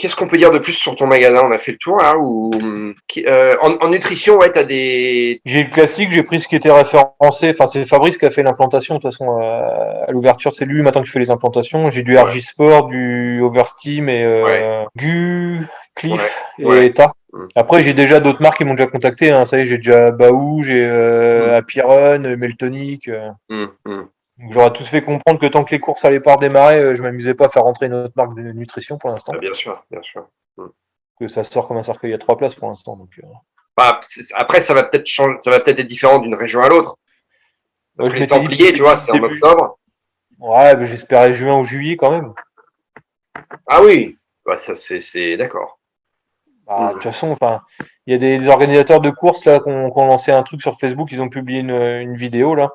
Qu'est-ce qu'on peut dire de plus sur ton magasin? On a fait le tour là ou en nutrition, ouais, t'as des. J'ai le classique, j'ai pris ce qui était référencé. Enfin, c'est Fabrice qui a fait l'implantation. De toute façon, à l'ouverture, c'est lui maintenant qui fait les implantations. J'ai du Ouais, RJ Sport, du Oversteam et ouais, Gu, ouais, Cliff et ouais. Ta. Mm, Après, j'ai déjà d'autres marques qui m'ont déjà contacté. Hein. Ça y est, j'ai déjà Baou, j'ai mm, Apiron, Meltonic. mm. Donc, j'aurais tous fait comprendre que tant que les courses allaient pas redémarrer, je m'amusais pas à faire rentrer une autre marque de nutrition pour Ah, l'instant. bien sûr, bien sûr. Mm. Que ça sort comme un cercueil à 3 places pour l'instant. Donc, Bah, après, ça va peut-être changer, ça va peut-être être différent d'une région à l'autre. Parce moi, que je les m'étais dit Templiers, tu vois, c'est en début. octobre. Ouais, mais j'espérais juin ou juillet quand même. Ah oui, bah, ça, c'est d'accord. Bah, de Mm, toute façon, enfin, il y a des organisateurs de courses là qui ont lancé un truc sur Facebook, ils ont publié une vidéo là,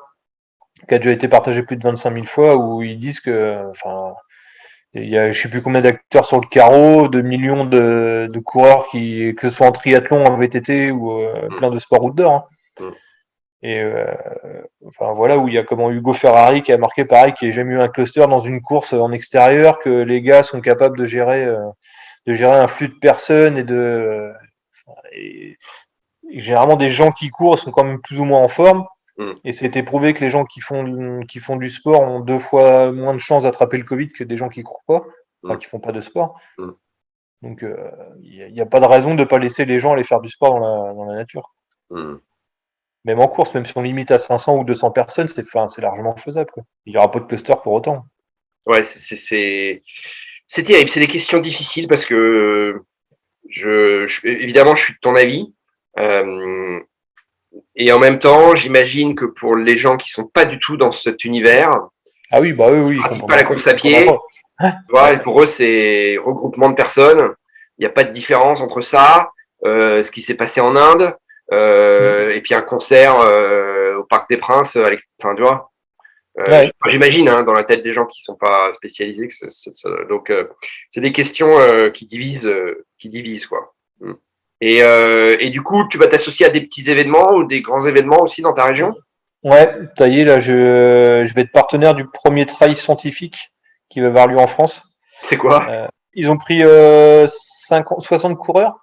qui a déjà été partagée plus de 25 000 fois, où ils disent que, enfin, il y a je sais plus combien d'acteurs sur le carreau, de millions de coureurs que ce soit en triathlon, en VTT ou mm, plein de sports outdoor. Hein. mm. Et enfin voilà où il y a comment Hugo Ferrari qui a marqué pareil, qui n'a jamais eu un cluster dans une course en extérieur, que les gars sont capables de gérer un flux de personnes et généralement des gens qui courent sont quand même plus ou moins en forme. Mm, Et c'est été prouvé que les gens qui font du sport ont 2 fois moins de chances d'attraper le Covid que des gens qui courent pas, enfin mm, qui font pas de sport. mm, Donc il n'y a pas de raison de ne pas laisser les gens aller faire du sport dans la nature. mm. Même en course, même si on limite à 500 ou 200 personnes, c'est largement faisable. Quoi. Il n'y aura pas de cluster pour autant. Ouais, c'est terrible. C'est des questions difficiles parce que évidemment, je suis de ton avis. Euh, et en même temps, j'imagine que pour les gens qui sont pas du tout dans cet univers, Ah oui, bah oui, qui oui, pratiquent pas la course à ils comprendront pied, pas. Hein. tu vois, Ouais. et pour eux, c'est regroupement de personnes. Il n'y a pas de différence entre ça, ce qui s'est passé en Inde, Mm. et puis un concert au Parc des Princes, enfin, tu vois. Ouais. J'imagine hein, dans la tête des gens qui sont pas spécialisés. Donc, c'est des questions qui divisent quoi. Mm. Et du coup, tu vas t'associer à des petits événements ou des grands événements aussi dans ta région? Ouais, ça y est, là, je vais être partenaire du premier trail scientifique qui va avoir lieu en France. C'est quoi? Ils ont pris 50, 60 coureurs,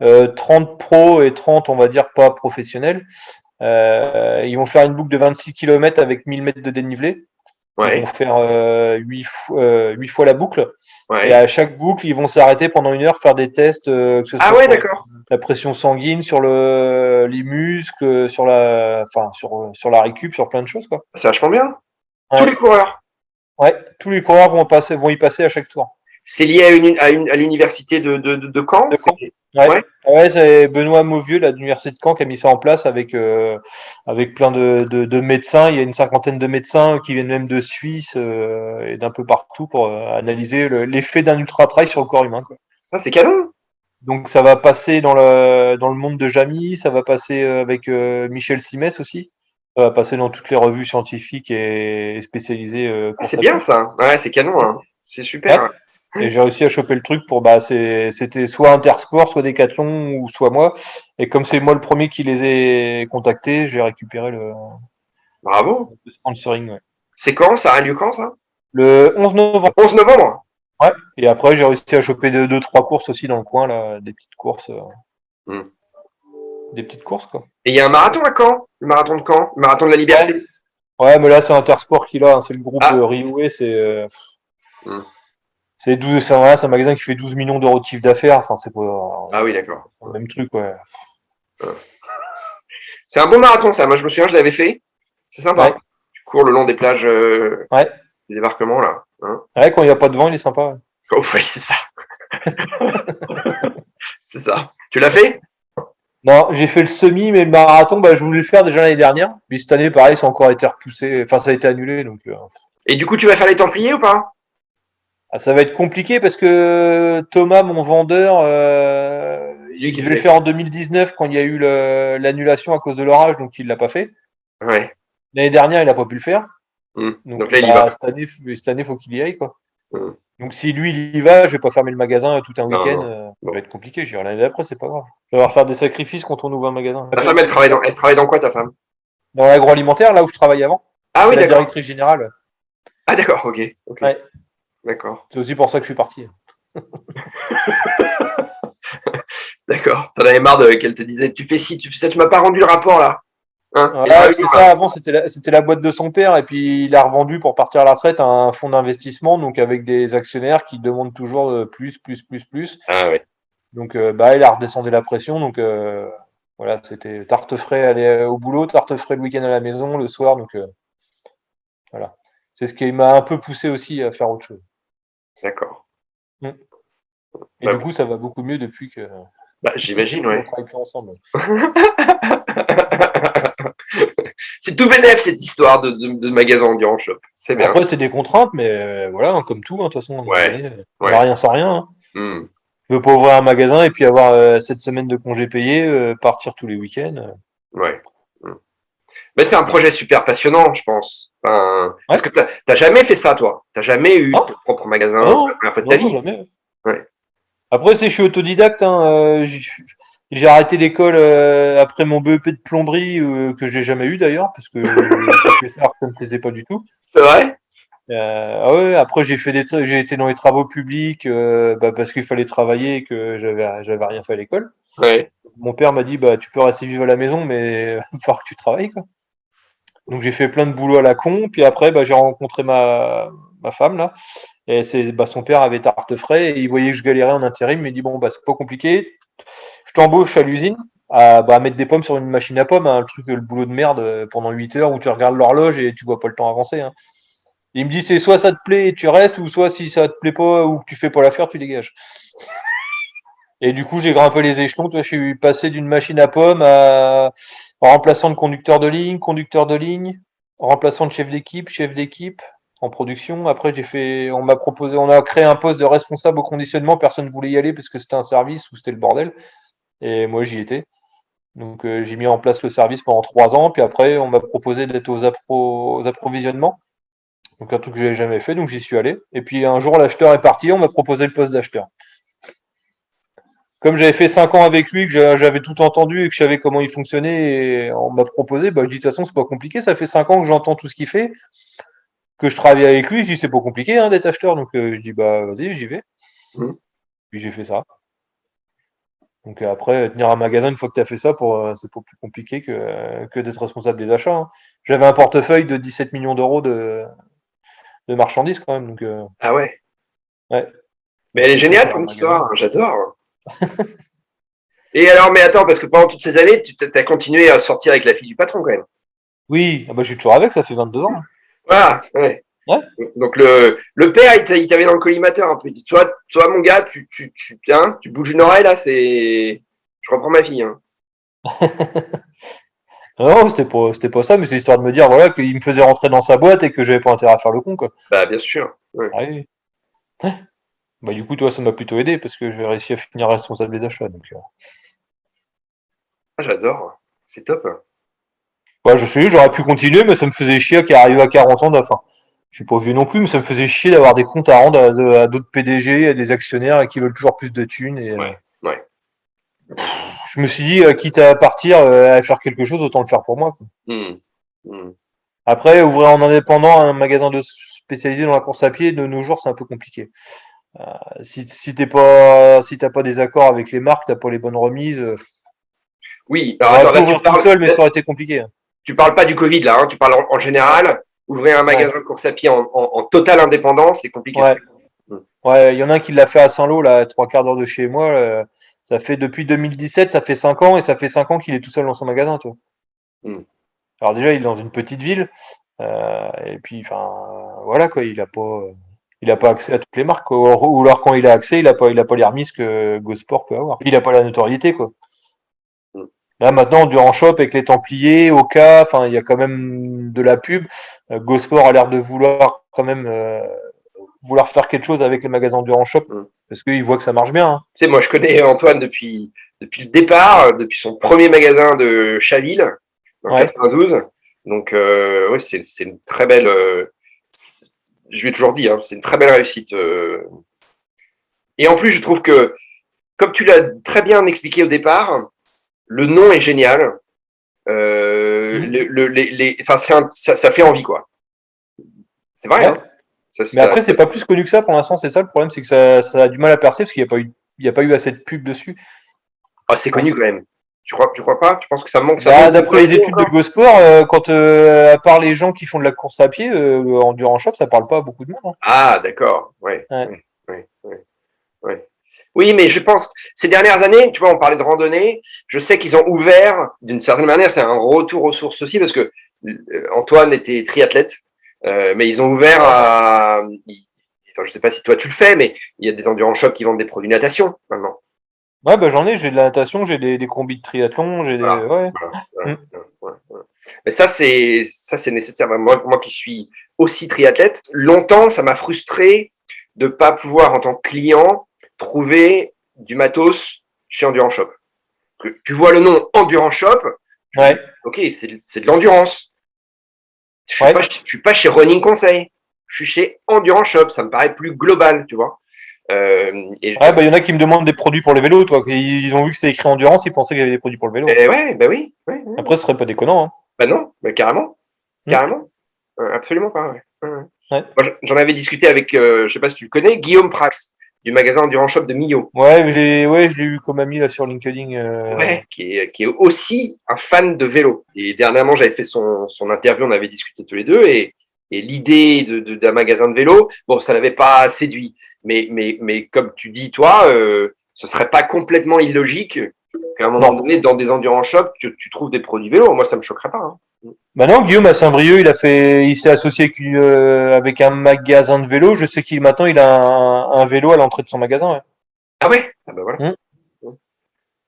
30 pros et 30, on va dire, pas professionnels. Ils vont faire une boucle de 26 km avec 1000 mètres de dénivelé. Ils vont Ouais, faire 8 fois la boucle. Et ouais. à chaque boucle, ils vont s'arrêter pendant 1 heure, faire des tests, que ce Ah soit ouais, sur d'accord. la pression sanguine, sur les muscles, sur la récup, sur plein de choses, quoi. C'est vachement bien. Tous Ouais, les coureurs. ouais. Tous les coureurs vont y passer à chaque tour. C'est lié à l'université de Caen. De Caen. Ouais. Ouais. Ouais, c'est Benoît Mauvieux, là, de l'université de Caen, qui a mis ça en place avec plein de médecins. Il y a une cinquantaine de médecins qui viennent même de Suisse et d'un peu partout pour analyser l'effet d'un ultra-trail sur le corps humain, quoi. Ah, c'est canon. Donc ça va passer dans le monde de Jamy, ça va passer avec Michel Simès aussi. Ça va passer dans toutes les revues scientifiques et spécialisées Ah, c'est course à bien pied. ça. Ouais, c'est canon. Hein. C'est Ouais. super. Et j'ai réussi à choper le truc pour c'était soit Intersport, soit Decathlon ou soit moi. Et comme c'est moi le premier qui les ai contactés, j'ai récupéré Bravo. le sponsoring. Ouais. C'est quand? Ça a lieu quand ça? Le 11 novembre. 11 novembre. Ouais. Et après j'ai réussi à choper deux, trois courses aussi dans le coin là, Hmm. des petites courses quoi. Et il y a un marathon à Caen, le marathon de Caen, le marathon de la Ouais. liberté. Ouais, mais là c'est Intersport qui l'a, hein, c'est le groupe Ah, Rioué, hmm. c'est 12, c'est un magasin qui fait 12 millions d'euros de chiffre d'affaires. Enfin c'est pas Ah oui, d'accord. le même truc ouais. C'est un bon marathon, ça. Moi, je me souviens, je l'avais fait. C'est Ouais. sympa. Tu cours le long des plages Ouais. des débarquements, là. Hein. Ouais, quand il n'y a pas de vent, il est sympa. Ouais. Oh, oui, c'est ça. C'est ça. Tu l'as fait? Non, j'ai fait le semi, mais le marathon, bah, je voulais le faire déjà l'année dernière. Mais cette année, pareil, ça a encore été repoussé. Enfin, ça a été annulé. Donc, Et du coup, tu vas faire les Templiers ou pas? ça va être compliqué parce que Thomas, mon vendeur, C'est lui il qui le devait le fait. faire en 2019 quand il y a eu l'annulation à cause de l'orage, donc il l'a pas fait. Ouais. L'année dernière, il n'a pas pu le faire. Hmm. Donc, Donc là, il y va. bah, cette année, faut qu'il y aille, quoi. Hmm. Donc, si lui, il y va, je vais pas fermer le magasin tout un Non, week-end. non. Ça va Bon. être compliqué. J'irai l'année d'après, c'est pas grave. Je vais devoir faire des sacrifices quand on ouvre un magasin. Ta femme, elle travaille dans quoi, ta femme? Dans l'agroalimentaire, là où je travaillais avant, Ah oui, c'est la d'accord. directrice générale. Ah d'accord, ok. Ok. Ouais. D'accord. C'est aussi pour ça que je suis parti. D'accord. T'en avais marre qu'elle te disait, tu fais ci, tu fais ça, tu m'as pas rendu le rapport là. Hein? Et la Ouais, réunion c'est là. ça. Avant, c'était la boîte de son père, et puis il a revendu pour partir à la retraite à un fonds d'investissement, donc avec des actionnaires qui demandent toujours plus, plus, plus, plus. Ah ouais. Donc, bah, il a redescendu la pression. Donc, voilà, c'était tarte frais aller au boulot, tarte frais le week-end à la maison, le soir. Donc, voilà. C'est ce qui m'a un peu poussé aussi à faire autre chose. D'accord. Mm. Et Bah, du coup, ça va beaucoup mieux j'imagine, depuis qu'on ouais. travaille plus ensemble. C'est tout bénef cette histoire de magasin Endurant Shop. C'est bien. Après, c'est des contraintes, mais voilà, hein, comme tout, hein, de toute façon, à un moment Ouais. donné, on n'a Ouais. rien sans rien, hein. Hmm. Je veux pas ouvrir un magasin et puis avoir 7 semaines de congés payés, partir tous les week-ends. Ouais. Hmm. Mais c'est un projet super passionnant, je pense. Enfin, parce Ouais. que t'as jamais fait ça, toi. T'as jamais eu Non, ton propre magasin. C'est la non, première fois de ta non, non, vie. jamais. Ouais. Après, je suis autodidacte, hein, j'ai arrêté l'école après mon BEP de plomberie, que j'ai jamais eu d'ailleurs, parce que j'ai fait ça alors que ça me plaisait pas du tout. C'est vrai? Ah ouais, après j'ai été dans les travaux publics, bah, parce qu'il fallait travailler et que j'avais rien fait à l'école. Ouais. Mon père m'a dit, bah tu peux rester vivre à la maison, mais il va falloir que tu travailles, quoi. Donc j'ai fait plein de boulot à la con, puis après bah, j'ai rencontré ma femme là, et son père avait tarte frais, et il voyait que je galérais en intérim, il m'a dit bon bah c'est pas compliqué, je t'embauche à l'usine à mettre des pommes sur une machine à pommes, hein, le boulot de merde pendant 8 heures où tu regardes l'horloge et tu vois pas le temps avancer, hein. Il me dit c'est soit ça te plaît et tu restes, ou soit si ça te plaît pas ou que tu fais pas l'affaire, tu dégages. Et du coup j'ai grimpé les échelons, toi, je suis passé d'une machine à pommes à remplaçant de conducteur de ligne, remplaçant de chef d'équipe en production. Après on m'a proposé, on a créé un poste de responsable au conditionnement, personne ne voulait y aller parce que c'était un service où c'était le bordel. Et moi j'y étais. Donc j'ai mis en place le service pendant 3 ans, puis après on m'a proposé d'être aux approvisionnements. Donc un truc que j'avais jamais fait, donc j'y suis allé. Et puis un jour l'acheteur est parti, on m'a proposé le poste d'acheteur. Comme j'avais fait 5 ans avec lui, que j'avais tout entendu et que je savais comment il fonctionnait, et on m'a proposé, bah je dis de toute façon c'est pas compliqué, ça fait 5 ans que j'entends tout ce qu'il fait, que je travaille avec lui, je dis c'est pas compliqué, hein, d'être acheteur, donc je dis bah vas-y j'y vais. Hmm. Puis j'ai fait ça. Donc après, tenir un magasin, une fois que tu as fait ça, c'est pas plus compliqué que d'être responsable des achats, hein. J'avais un portefeuille de 17 millions d'euros de marchandises quand même. Donc Ah ouais. ouais, Mais elle est pour géniale tenir un ton magasin. histoire. J'adore. Et alors, mais attends, parce que pendant toutes ces années, tu as continué à sortir avec la fille du patron quand même. Oui, ah bah, je suis toujours avec, ça fait 22 ans, hein. Voilà. Ouais. Ouais. Donc le père, il t'avait dans le collimateur un peu. Il dit, toi, mon gars, tu bouges une oreille là, je reprends ma fille. Hein. Non, c'était pas ça, mais c'est histoire de me dire voilà qu'il me faisait rentrer dans sa boîte et que j'avais pas intérêt à faire le con, quoi. Bah bien sûr. Ouais. Ah oui. Ouais. Bah du coup, toi, ça m'a plutôt aidé parce que j'ai réussi à finir responsable des achats. Donc, Ah, j'adore. C'est top. ouais, je sais, j'aurais pu continuer, mais ça me faisait chier qu'il arrive à 40 ans. Enfin, je suis pas vieux non plus, mais ça me faisait chier d'avoir des comptes à rendre à d'autres PDG, à des actionnaires qui veulent toujours plus de thunes. Et Ouais. Ouais. je me suis dit, quitte à partir, à faire quelque chose, autant le faire pour moi, quoi. Hmm. Hmm. Après, ouvrir en indépendant un magasin spécialisé dans la course à pied, de nos jours, c'est un peu compliqué. Si t'as pas des accords avec les marques, t'as pas les bonnes remises. Oui. Alors J'aurais attends, pu ouvrir tout seul, mais ça aurait été compliqué, hein. tu parles pas du Covid là. Hein, tu parles en général. Ouvrir un Ouais, magasin de course à pied en totale indépendance, c'est compliqué. ouais, Hmm. ouais. Il y en a un qui l'a fait à Saint-Lô, là, à 3 quarts d'heure de chez moi. Ça fait depuis 2017, ça fait 5 ans, et ça fait 5 ans qu'il est tout seul dans son magasin, tu vois. Hmm. Alors déjà, il est dans une petite ville, et puis, enfin, voilà quoi, il a pas accès à toutes les marques, quoi. Ou alors quand il a accès, il a pas les remises que Gosport peut avoir. Il a pas la notoriété, quoi. Hmm. Là maintenant, Durand Shop avec les Templiers, Oka, enfin, il y a quand même de la pub. Gosport a l'air de vouloir quand même vouloir faire quelque chose avec les magasins Durand Shop Hmm. parce qu'ils voient que ça marche bien, hein. Tu sais, moi, je connais Antoine depuis le départ, depuis son premier magasin de Chaville, dans Ouais, 92. Donc, ouais, c'est une très belle. Je lui ai toujours dit, hein, c'est une très belle réussite. Et en plus, je trouve que, comme tu l'as très bien expliqué au départ, le nom est génial. mhm, Enfin, ça fait envie, quoi. C'est vrai, ouais, hein. Mais après, c'est pas plus connu que ça pour l'instant, c'est ça le problème, c'est que ça a du mal à percer parce qu'il n'y a pas eu assez de pub dessus. Ah, c'est connu quand même. Tu crois pas? Tu penses que ça manque, D'après les études de GoSport, à part les gens qui font de la course à pied, en durant shop, ça parle pas à beaucoup de monde. Hein. Ah, d'accord. Ouais. Ouais. Ouais. Oui, mais je pense, ces dernières années, tu vois, on parlait de randonnée, je sais qu'ils ont ouvert, d'une certaine manière, c'est un retour aux sources aussi, parce que Antoine était triathlète, mais ils ont ouvert à, enfin, je sais pas si toi tu le fais, mais il y a des endurance shops qui vendent des produits natation maintenant. Ouais, bah j'ai de la natation, j'ai des combis de triathlon, j'ai des. Voilà. Ouais. Voilà. Mais ça, c'est nécessaire. Moi qui suis aussi triathlète, longtemps, ça m'a frustré de pas pouvoir, en tant que client, trouver du matos chez Endurance Shop. Tu vois le nom Endurance Shop, Ouais. ok, c'est de l'endurance. Je suis pas chez Running Conseil. Je suis chez Endurance Shop. Ça me paraît plus global, tu vois. Ouais, bah il y en a qui me demandent des produits pour les vélos, toi. Ils ont vu que c'était écrit endurance, ils pensaient qu'il y avait des produits pour le vélo. Ouais, bah oui. Ouais. Après, ce serait pas déconnant. Hein. Bah non, bah carrément. Carrément. Absolument pas, ouais. Ouais. Moi, j'en avais discuté avec, je sais pas si tu le connais, Guillaume Prax, du magasin Endurance Shop de Millau. Ouais, je l'ai eu comme ami là sur LinkedIn. Ouais, qui est aussi un fan de vélo. Et dernièrement, j'avais fait son interview, on avait discuté tous les deux, et l'idée d'un magasin de vélo, bon, ça l'avait pas séduit. Mais comme tu dis, toi, ce serait pas complètement illogique qu'à un moment donné, dans des endurance shops, tu trouves des produits vélo. Moi, ça me choquerait pas. Hein. Bah non, Guillaume à Saint-Brieuc, il s'est associé avec un magasin de vélo. Je sais qu'il maintenant il a un vélo à l'entrée de son magasin. Ouais. Ah ouais? Ah bah voilà. Mm.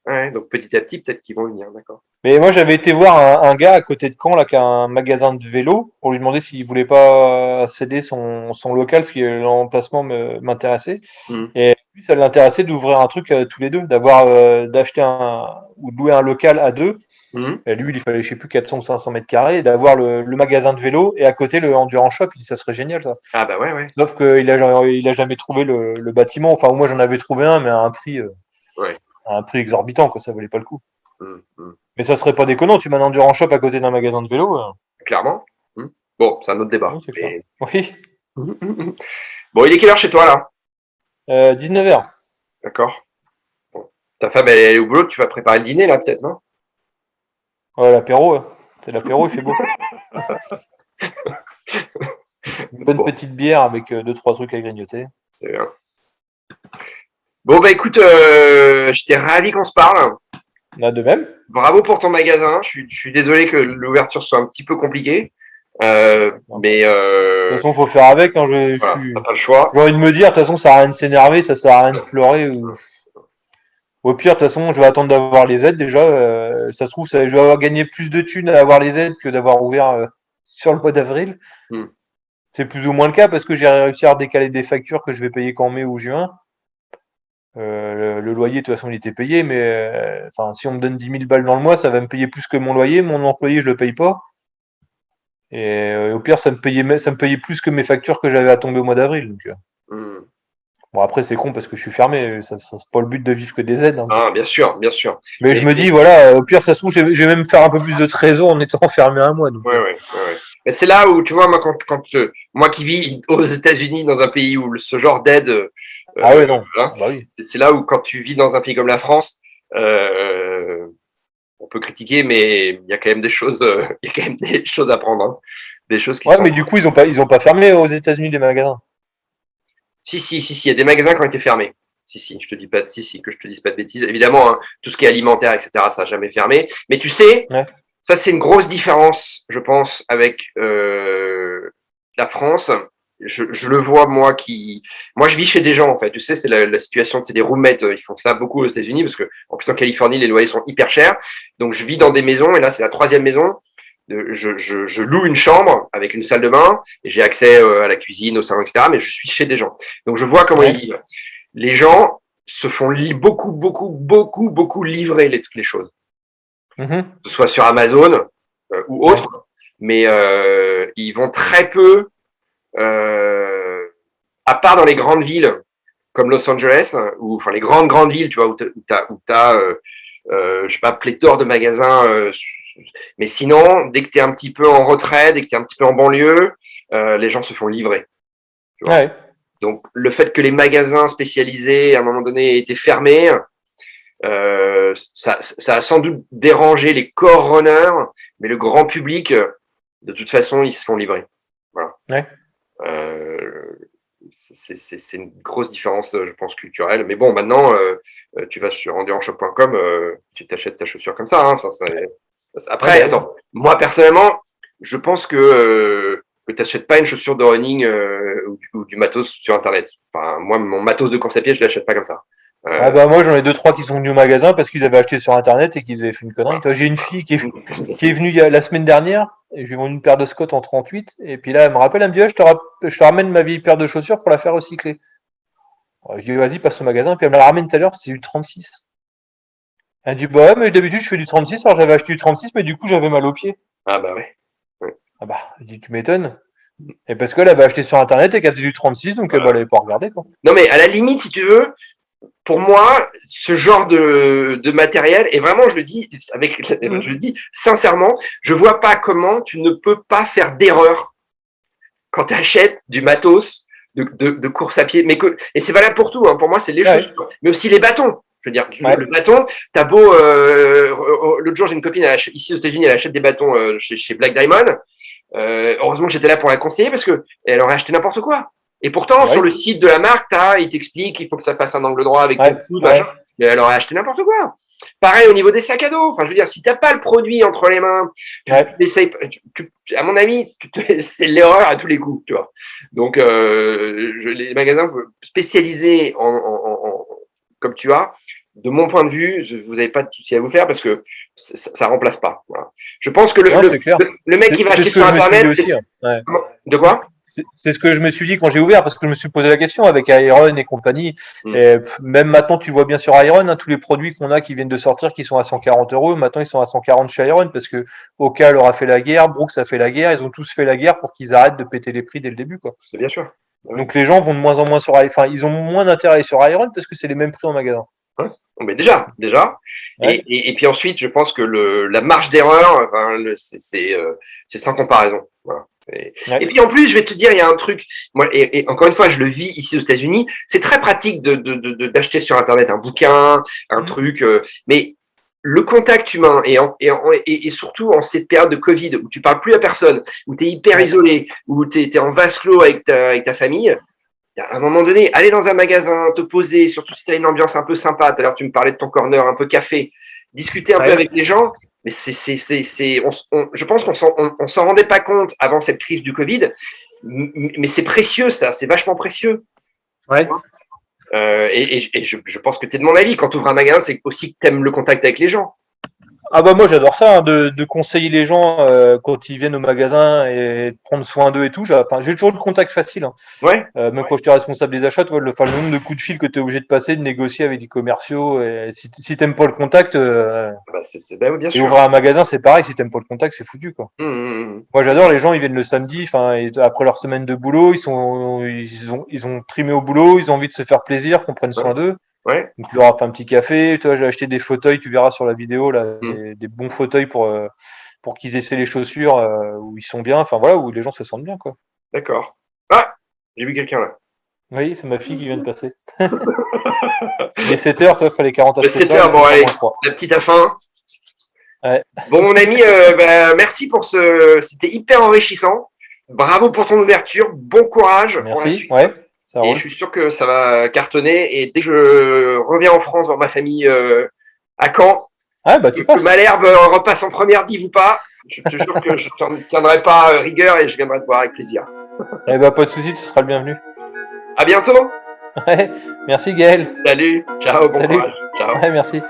Ouais, donc petit à petit, peut-être qu'ils vont venir, d'accord. Mais moi j'avais été voir un gars à côté de Caen là qui a un magasin de vélo pour lui demander s'il voulait pas céder son local, parce que l'emplacement m'intéressait. Mm. Et lui ça l'intéressait d'ouvrir un truc tous les deux, d'acheter ou de louer un local à deux. Mm. Et lui, il fallait, je sais plus, 400 ou 500 mètres carrés, et d'avoir le magasin de vélo et à côté le endurance shop. Il dit, ça serait génial, ça. Ah bah ouais. Sauf il a jamais trouvé le bâtiment. Enfin, moi, j'en avais trouvé un, mais Ouais. à un prix exorbitant, quoi. Ça valait pas le coup. Mm. Mais ça serait pas déconnant. Tu mets un endurance shop à côté d'un magasin de vélo. Clairement. Mm. Bon, c'est un autre débat. Non, c'est clair. Oui. Bon, il est quelle heure chez toi, là? 19h. D'accord. Bon. Ta femme, elle est au boulot, tu vas préparer le dîner, là, peut-être, non? Ouais, l'apéro. C'est l'apéro, il fait beau. Une bonne Bon, petite bière avec deux, trois trucs à grignoter. c'est bien. Bon, bah écoute, j'étais ravi qu'on se parle. Là, de même. Bravo pour ton magasin. Je suis désolé que l'ouverture soit un petit peu compliquée. Mais De toute façon, faut faire avec. Hein. voilà, t'as pas le choix. J'ai envie de me dire, de toute façon, ça sert à rien de s'énerver, ça sert à rien de pleurer. Au pire, de toute façon, je vais attendre d'avoir les aides déjà. Ça se trouve, je vais avoir gagné plus de thunes à avoir les aides que d'avoir ouvert sur le mois d'avril. Mm. C'est plus ou moins le cas parce que j'ai réussi à décaler des factures que je vais payer qu'en mai ou juin. Le loyer, de toute façon, il était payé, mais si on me donne 10 000 balles dans le mois, ça va me payer plus que mon loyer. Mon employé, je le paye pas. Et au pire, ça me payait plus que mes factures que j'avais à tomber au mois d'avril. Mm. Bon, après, c'est con parce que je suis fermé. C'est pas le but de vivre que des aides. Hein. Ah, bien sûr, bien sûr. Mais je me dis, voilà, au pire, ça se trouve, je vais même faire un peu plus de trésor en étant fermé un mois. Donc, Ouais. Mais c'est là où, tu vois, moi, moi qui vis aux États-Unis, dans un pays où ce genre d'aide, Ah ouais, non. hein, Bah oui. c'est là où, quand tu vis dans un pays comme la France, on peut critiquer, mais il y a quand même des choses, il y a quand même des choses à prendre, hein. Des choses qui Ouais, sont. mais du coup, ils ont pas fermé aux États-Unis les magasins. Si, il y a des magasins qui ont été fermés. Si, je te dis pas, que je te dise pas de bêtises. Évidemment, hein, tout ce qui est alimentaire, etc., ça n'a jamais fermé. Mais tu sais, Ouais. ça c'est une grosse différence, je pense, avec la France. Je le vois, moi je vis chez des gens, en fait. Tu sais, c'est la situation, c'est des roommates. Ils font ça beaucoup aux États-Unis parce que, en plus, en Californie, les loyers sont hyper chers. Donc, je vis dans des maisons et là, c'est la troisième maison. Je loue une chambre avec une salle de bain et j'ai accès à la cuisine, au salon, etc. Mais je suis chez des gens. Donc, je vois comment ils vivent. Les gens se font beaucoup livrer toutes les choses. Mm-hmm. Que ce soit sur Amazon ou autre. Ouais. Mais ils vont très peu, à part dans les grandes villes comme Los Angeles, ou enfin les grandes villes, tu vois, où t'as je sais pas, pléthore de magasins. Mais sinon, dès que tu es un petit peu en retrait, dès que tu es un petit peu en banlieue, les gens se font livrer. Tu vois. Ouais. Donc, le fait que les magasins spécialisés, à un moment donné, aient été fermés, ça a sans doute dérangé les core runners, mais le grand public, de toute façon, ils se font livrer. Voilà. Ouais. C'est une grosse différence, je pense, culturelle. Mais bon, maintenant, tu vas sur enduranshop.com, tu t'achètes ta chaussure comme ça. Hein. Enfin, après, Ouais, attends, moi personnellement, je pense que tu n'achètes pas une chaussure de running ou du matos sur Internet. Enfin, moi, mon matos de course à pied, je l'achète pas comme ça. Ah bah moi j'en ai deux trois qui sont venus au magasin parce qu'ils avaient acheté sur internet et qu'ils avaient fait une connerie. Voilà. Toi, j'ai une fille qui est venue la semaine dernière et je lui ai vendu une paire de Scott en 38 et puis là elle me rappelle, elle me dit ah, je te ramène ma vieille paire de chaussures pour la faire recycler. Alors, je dis vas-y passe au magasin puis elle me la ramène tout à l'heure, c'était du 36. Elle me dit bah ouais mais d'habitude je fais du 36, alors j'avais acheté du 36 mais du coup j'avais mal aux pieds. Ah bah ouais. Ah bah je dis tu m'étonnes. Et parce qu'elle avait acheté sur internet et qu'elle faisait du 36 donc Voilà. bah, elle avait pas regardé quoi. Non mais à la limite, si tu veux, pour moi, ce genre de matériel, et vraiment, je le dis je le dis sincèrement, je vois pas comment tu ne peux pas faire d'erreur quand tu achètes du matos de course à pied. Et c'est valable pour tout. Hein. Pour moi, c'est les chaussures, mais aussi les bâtons. Je veux dire, le bâton, t'as beau. L'autre jour, j'ai une copine ici aux États-Unis, elle achète des bâtons chez Black Diamond. Heureusement que j'étais là pour la conseiller parce que elle aurait acheté n'importe quoi. Et pourtant, sur le site de la marque, il t'explique qu'il faut que ça fasse un angle droit avec ton coude, machin. Mais elle aurait acheté n'importe quoi. Pareil au niveau des sacs à dos. Enfin, je veux dire, si t'as pas le produit entre les mains, à mon avis, c'est l'erreur à tous les coups, tu vois. Donc, les magasins spécialisés comme tu as, de mon point de vue, vous n'avez pas de souci à vous faire parce que ça remplace pas. Voilà. Je pense que le mec qui va acheter sur Internet, de quoi? C'est ce que je me suis dit quand j'ai ouvert, parce que je me suis posé la question avec Iron et compagnie. Et même maintenant, tu vois bien sur Iron, hein, tous les produits qu'on a qui viennent de sortir, qui sont à 140 €, maintenant ils sont à 140 chez Iron, parce que Oka leur a fait la guerre, Brooks a fait la guerre, ils ont tous fait la guerre pour qu'ils arrêtent de péter les prix dès le début, quoi. Bien sûr. Ouais. Donc les gens vont de moins en moins sur Iron, enfin ils ont moins d'intérêt sur Iron parce que c'est les mêmes prix en magasin. Ouais. Mais déjà. Ouais. Et puis ensuite, je pense que la marge d'erreur, enfin, c'est sans comparaison. Voilà. Et puis en plus, je vais te dire, il y a un truc, moi, et encore une fois, je le vis ici aux États-Unis, c'est très pratique d'acheter sur Internet un bouquin, un truc, mais le contact humain, et surtout en cette période de Covid, où tu parles plus à personne, où tu es hyper isolé, où tu es en vase clos avec ta famille, à un moment donné, aller dans un magasin, te poser, surtout si tu as une ambiance un peu sympa, tout à l'heure tu me parlais de ton corner un peu café, discuter un peu avec les gens, mais je pense qu'on s'en rendait pas compte avant cette crise du Covid, mais c'est précieux ça, c'est vachement précieux. Ouais. Et je pense que tu es de mon avis, quand tu ouvres un magasin, c'est aussi que tu aimes le contact avec les gens. Ah bah moi j'adore ça, hein, de conseiller les gens quand ils viennent au magasin et de prendre soin d'eux et tout. J'ai toujours le contact facile. Hein. Ouais. Même quand j'étais responsable des achats, le nombre de coups de fil que tu es obligé de passer, de négocier avec des commerciaux. Et si t'aimes pas le contact, bien sûr. Et ouvrir un magasin, c'est pareil. Si t'aimes pas le contact, c'est foutu quoi. Moi j'adore les gens, ils viennent le samedi, après leur semaine de boulot, ils ont trimé au boulot, ils ont envie de se faire plaisir, qu'on prenne soin d'eux. Ouais. Donc, tu leur as fait un petit café. Toi, j'ai acheté des fauteuils, tu verras sur la vidéo, là, des bons fauteuils pour qu'ils essaient les chaussures où ils sont bien. Enfin, voilà, où les gens se sentent bien, quoi. D'accord. Ah, j'ai vu quelqu'un là. Oui, c'est ma fille qui vient de passer. Il est 7h, toi, il fallait 40 à 7 heures, bon, allez, la petite à fin. Ouais. Bon, mon ami, merci pour c'était hyper enrichissant. Bravo pour ton ouverture. Bon courage. Merci. Ouais. Et je suis sûr que ça va cartonner. Et dès que je reviens en France voir ma famille à Caen, que Malherbe repasse en première div ou pas, je te jure que je ne tiendrai pas rigueur et je viendrai te voir avec plaisir. Eh ben, pas de soucis, tu seras le bienvenu. À bientôt. Ouais. Merci Gaël. Salut. Ciao. Bon courage. Ciao. Ouais, merci.